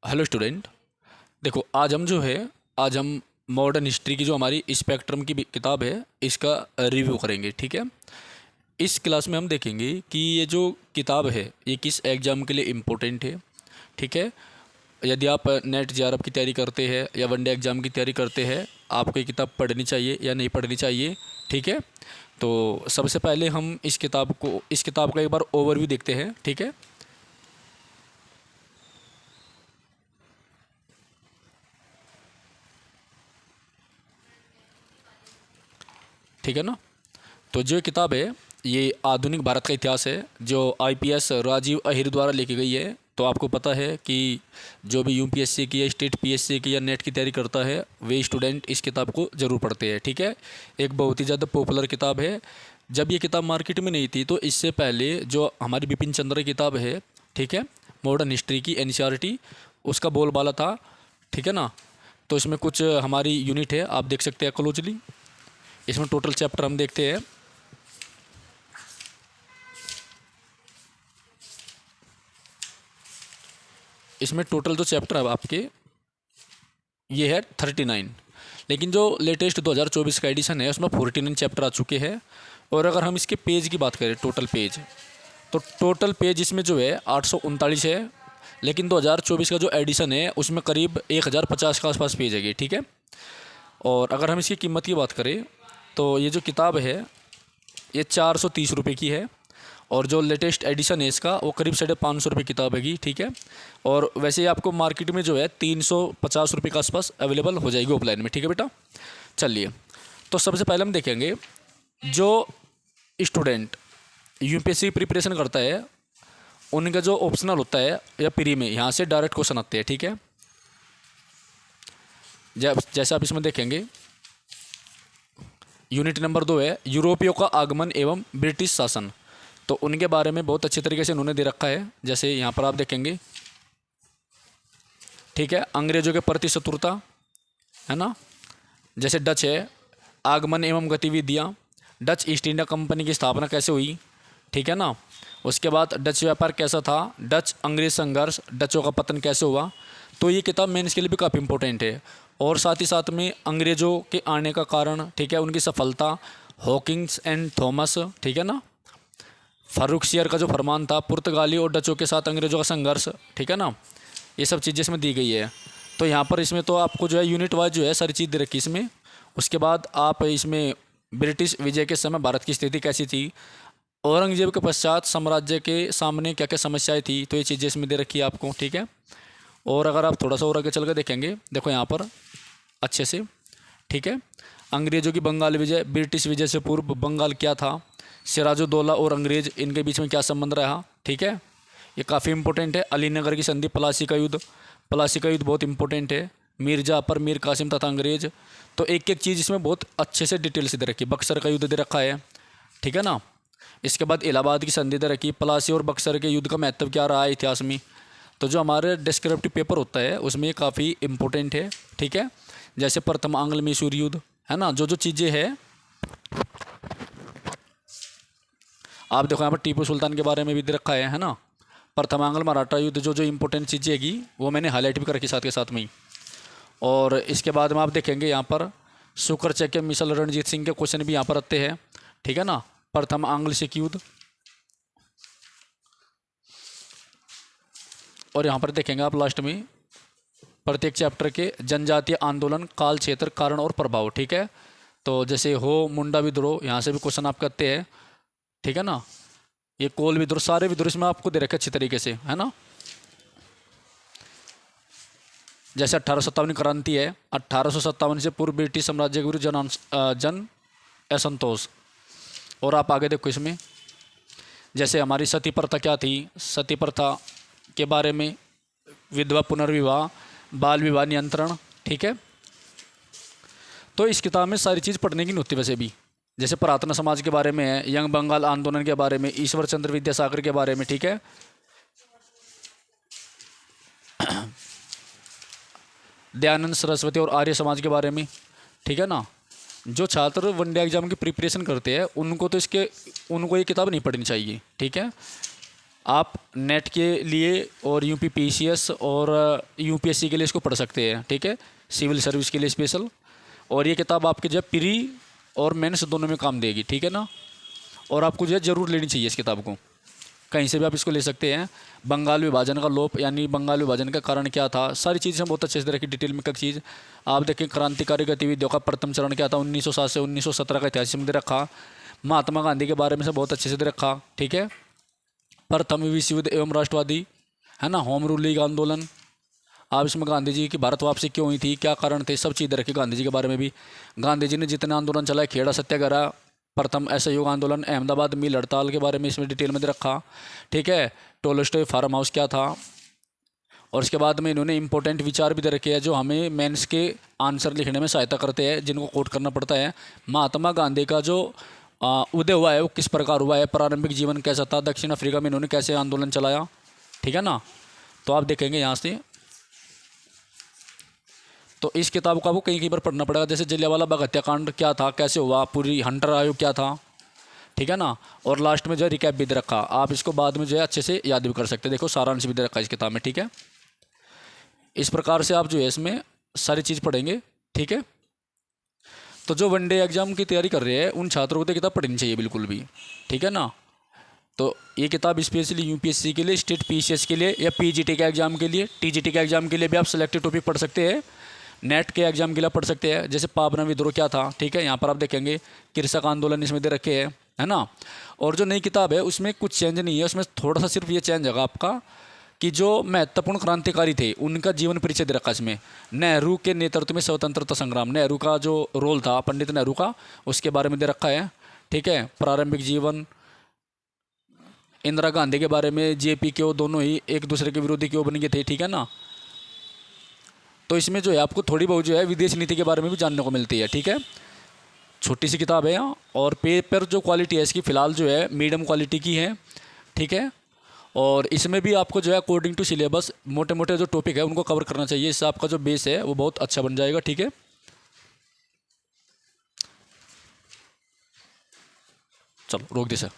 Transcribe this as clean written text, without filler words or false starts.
Hello student. देखो आज हम मॉडर्न हिस्ट्री की जो हमारी स्पेक्ट्रम की किताब है इसका रिव्यू करेंगे। ठीक है। इस क्लास में हम देखेंगे कि ये जो किताब है ये किस एग्ज़ाम के लिए इम्पोर्टेंट है। ठीक है। यदि आप नेट जेआरएफ की तैयारी करते हैं या वनडे एग्ज़ाम की तैयारी करते हैं, आपको ये किताब पढ़नी चाहिए या नहीं पढ़नी चाहिए। ठीक है। तो सबसे पहले हम इस किताब का एक बार ओवरव्यू देखते हैं। ठीक है। ठीक है ना। तो जो किताब है ये आधुनिक भारत का इतिहास है, जो आईपीएस राजीव अहिर द्वारा लिखी गई है। तो आपको पता है कि जो भी यूपीएससी की या स्टेट पीएससी की या नेट की तैयारी करता है वे स्टूडेंट इस किताब को ज़रूर पढ़ते हैं। ठीक है। एक बहुत ही ज़्यादा पॉपुलर किताब है। जब ये किताब मार्केट में नहीं थी तो इससे पहले जो हमारी बिपिन चंद्र की किताब है, ठीक है, मॉडर्न हिस्ट्री की एनसीईआरटी, उसका बोलबाला था। ठीक है ना। तो इसमें कुछ हमारी यूनिट है, आप देख सकते हैं क्लोजली। इसमें टोटल चैप्टर हम देखते हैं। इसमें टोटल जो चैप्टर है आपके ये है 39। लेकिन जो लेटेस्ट 2024 का एडिशन है उसमें 49 चैप्टर आ चुके हैं। और अगर हम इसके पेज की बात करें, टोटल पेज, तो टोटल पेज इसमें जो है 839 है। लेकिन 2024 का जो एडिशन है उसमें करीब 1050 के आसपास पेज है। ठीक है। और अगर हम इसकी कीमत की बात करें तो ये जो किताब है ये 430 रुपये की है। और जो लेटेस्ट एडिशन है इसका वो करीब 550 रुपये किताब हैगी। ठीक है। और वैसे ही आपको मार्केट में जो है 350 रुपये के आसपास अवेलेबल हो जाएगी ऑफलाइन में। ठीक है बेटा। चलिए, तो सबसे पहले हम देखेंगे जो स्टूडेंट यूपीएससी प्रिपरेशन करता है उनका जो ऑप्शनल होता है या प्री में, यहाँ से डायरेक्ट क्वेश्चन आते हैं। ठीक है। जैसे आप इसमें देखेंगे यूनिट नंबर 2 है यूरोपियों का आगमन एवं ब्रिटिश शासन। तो उनके बारे में बहुत अच्छे तरीके से उन्होंने दे रखा है। जैसे यहाँ पर आप देखेंगे, ठीक है, अंग्रेजों के प्रति शत्रुता, है ना। जैसे डच है, आगमन एवं गतिविधियाँ, डच ईस्ट इंडिया कंपनी की स्थापना कैसे हुई। ठीक है ना। उसके बाद डच व्यापार कैसा था, डच अंग्रेज संघर्ष, डचों का पतन कैसे हुआ। तो ये किताब मेंस के लिए भी काफ़ी इंपॉर्टेंट है। और साथ ही साथ में अंग्रेज़ों के आने का कारण, ठीक है, उनकी सफलता, हॉकिंस एंड थॉमस, ठीक है ना, फारूकशियर का जो फरमान था, पुर्तगाली और डचों के साथ अंग्रेज़ों का संघर्ष, ठीक है ना, ये सब चीज़ें इसमें दी गई है। तो यहाँ पर इसमें तो आपको जो है यूनिट वाइज जो है सारी चीज़ दे रखी इसमें। उसके बाद आप इसमें ब्रिटिश विजय के समय भारत की स्थिति कैसी थी, औरंगजेब के पश्चात साम्राज्य के सामने क्या क्या समस्याएं थी, तो ये चीज़ें इसमें दे रखी है आपको। ठीक है। और अगर आप थोड़ा सा और आगे चल कर देखेंगे, देखो यहाँ पर अच्छे से, ठीक है, अंग्रेज़ों की बंगाल विजय, ब्रिटिश विजय से पूर्व बंगाल क्या था, सिराजुद्दौला और अंग्रेज इनके बीच में क्या संबंध रहा। ठीक है। ये काफ़ी इंपॉर्टेंट है। अलीनगर की संधि, प्लासी का युद्ध, प्लासी का युद्ध बहुत इंपॉर्टेंट है। मीर जाफर, मीर कासिम तथा अंग्रेज, तो एक एक चीज़ इसमें बहुत अच्छे से डिटेल से दे रखी है। बक्सर का युद्ध दे रखा है। ठीक है ना। इसके बाद इलाहाबाद की संधि दे रखी, प्लासी और बक्सर के युद्ध का महत्व क्या रहा है इतिहास में। तो जो हमारे डिस्क्रिप्टिव पेपर होता है उसमें ये काफ़ी इंपॉर्टेंट है। ठीक है। जैसे प्रथम आंग्ल मैसूर युद्ध, है ना, जो जो चीज़ें हैं आप देखो यहाँ पर टीपू सुल्तान के बारे में भी दे रखा है ना। प्रथम आंग्ल मराठा युद्ध, जो जो इंपॉर्टेंट चीज़ें हैगी वो मैंने हाईलाइट भी कर रखी साथ के साथ में ही। और इसके बाद में आप देखेंगे यहाँ पर शुक्र चैक्य मिसल रणजीत सिंह के क्वेश्चन भी यहाँ पर आते हैं। ठीक है ना। प्रथम आंग्ल सिख युद्ध, और यहाँ पर देखेंगे आप लास्ट में प्रत्येक चैप्टर के जनजातीय आंदोलन, काल, क्षेत्र, कारण और प्रभाव। ठीक है। तो जैसे हो मुंडा विद्रोह, यहाँ से भी क्वेश्चन आप करते हैं। ठीक है ना। ये कोल विद्रोह, सारे विद्रोह इसमें आपको दे रखे अच्छी तरीके से, है ना। जैसे 1857 क्रांति है, 1857 से पूर्व ब्रिटिश साम्राज्य के विरुद्ध जन असंतोष। और आप आगे देखो इसमें, जैसे हमारी सती प्रथा क्या थी, सती प्रथा के बारे में, विधवा पुनर्विवाह, बाल विवाह नियंत्रण। ठीक है। तो इस किताब में सारी चीज़ पढ़ने की नहीं होती वैसे भी। जैसे प्रार्थना समाज के बारे में है, यंग बंगाल आंदोलन के बारे में, ईश्वर चंद्र विद्यासागर के बारे में। ठीक है। दयानंद सरस्वती और आर्य समाज के बारे में। ठीक है ना। जो छात्र वनडे एग्जाम की प्रिपरेशन करते हैं उनको तो उनको ये किताब नहीं पढ़नी चाहिए। ठीक है। आप नेट के लिए और यूपीपीसीएस और यूपीएससी के लिए इसको पढ़ सकते हैं, ठीक है, सिविल सर्विस के लिए स्पेशल। और ये किताब आपके जो है प्री और मेंस दोनों में काम देगी, ठीक है ना। और आपको जो है ज़रूर लेनी चाहिए इस किताब को, कहीं से भी आप इसको ले सकते हैं। बंगाल विभाजन का लोप यानी बंगाल विभाजन का कारण क्या था, सारी चीज़ें बहुत अच्छे से रखी डिटेल में। एक चीज़ आप देखें, क्रांतिकारी गतिविधियों का प्रथम चरण क्या था, 1907 से 1917 का इतिहास में दे रखा। महात्मा गांधी के बारे में से बहुत अच्छे से दे रखा, ठीक है। प्रथम विश्व युद्ध एवं राष्ट्रवादी, है ना, होम रूल लीग आंदोलन, आप इसमें गांधी जी की भारत वापसी क्यों हुई थी, क्या कारण थे, सब चीज़ें रखी गांधी जी के बारे में भी। गांधी जी ने जितने आंदोलन चलाए, खेड़ा सत्याग्रह, प्रथम असहयोग आंदोलन, अहमदाबाद मिल हड़ताल के बारे में इसमें डिटेल में दे रखा, ठीक है। टोलस्टॉय फार्म हाउस क्या था। और उसके बाद में इन्होंने इंपॉर्टेंट विचार भी दे रखे हैं जो हमें मेंस के आंसर लिखने में सहायता करते हैं, जिनको कोट करना पड़ता है। महात्मा गांधी का जो उदय हुआ है वो किस प्रकार हुआ है, प्रारंभिक जीवन कैसा था, दक्षिण अफ्रीका में इन्होंने कैसे आंदोलन चलाया, ठीक है ना। तो आप देखेंगे यहाँ से, तो इस किताब को आपको कहीं कहीं पर पढ़ना पड़ेगा। जैसे जलियांवाला बाग हत्याकांड क्या था, कैसे हुआ, पूरी हंटर आयोग क्या था, ठीक है ना। और लास्ट में जो है रिकैप भी दे रखा, आप इसको बाद में जो है अच्छे से याद भी कर सकते हैं। देखो सारांश भी दे रखा है इस किताब में, ठीक है। इस प्रकार से आप जो है इसमें सारी चीज़ पढ़ेंगे, ठीक है। तो जो वनडे एग्जाम की तैयारी कर रहे हैं उन छात्रों को तो किताब पढ़नी चाहिए बिल्कुल भी, ठीक है ना। तो ये किताब स्पेशली यूपीएससी के लिए, स्टेट पीसीएस के लिए या पीजीटी के एग्जाम के लिए, टीजीटी के एग्जाम के लिए भी आप सिलेक्टेड टॉपिक पढ़ सकते हैं। नेट के एग्जाम के लिए पढ़ सकते हैं। जैसे पाबना विद्रोह क्या था, ठीक है, यहाँ पर आप देखेंगे कृषक आंदोलन इसमें दे रखे हैं, है ना। और जो नई किताब है उसमें कुछ चेंज नहीं है, उसमें थोड़ा सा सिर्फ ये चेंज होगा आपका कि जो महत्वपूर्ण क्रांतिकारी थे उनका जीवन परिचय दे रखा इसमें। नेहरू के नेतृत्व में स्वतंत्रता संग्राम, नेहरू का जो रोल था, पंडित नेहरू का, उसके बारे में दे रखा है, ठीक है। प्रारंभिक जीवन, इंदिरा गांधी के बारे में, जेपी क्यों दोनों ही एक दूसरे के विरोधी क्यों बन गए थे, ठीक है ना। तो इसमें जो है आपको थोड़ी बहुत जो है विदेश नीति के बारे में भी जानने को मिलती है, ठीक है। छोटी सी किताब है यहाँ, और पेपर जो क्वालिटी है इसकी फ़िलहाल जो है मीडियम क्वालिटी की है, ठीक है। और इसमें भी आपको जो है अकॉर्डिंग टू सिलेबस मोटे मोटे जो टॉपिक है उनको कवर करना चाहिए, इससे आपका जो बेस है वो बहुत अच्छा बन जाएगा, ठीक है। चलो रोक दे सर।